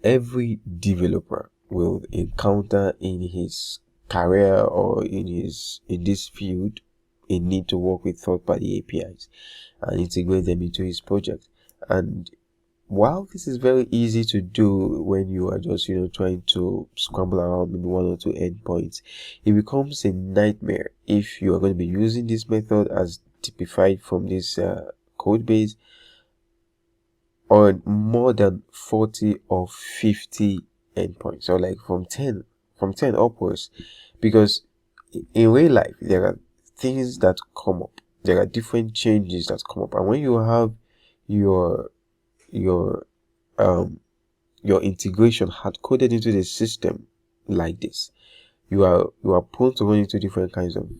every developer will encounter in his career or in this field a need to work with third-party APIs and integrate them into his project. And while this is very easy to do when you are just trying to scramble around maybe one or two endpoints, it becomes a nightmare if you are going to be using this method as typified from this code base on more than 40 or 50 endpoints, or like from 10 upwards, because in real life there are things that come up, there are different changes that come up, and when you have your integration hard coded into the system like this, you are prone to run into different kinds of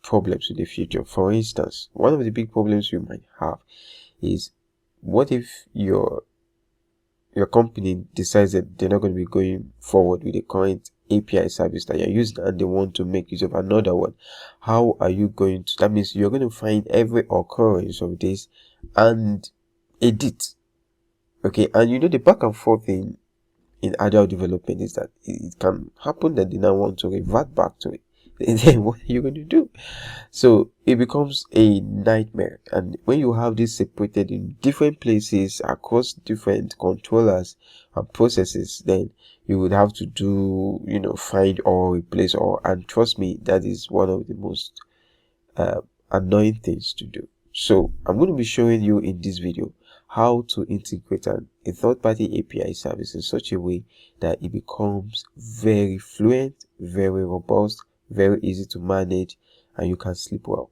problems in the future. For instance, one of the big problems you might have is, what if your company decides that they're not going to be going forward with the current API service that you're using and they want to make use of another one? How are you going to? That means you're going to find every occurrence of this and edit. Okay, and the back and forth in agile development is that it can happen that they now want to revert back to it. And then what are you going to do? So it becomes a nightmare. And when you have this separated in different places across different controllers and processes, then you would have to do find or replace all, and trust me, that is one of the most annoying things to do. So I'm going to be showing you in this video how to integrate a third-party API service in such a way that it becomes very fluent, very robust, very easy to manage, and you can sleep well.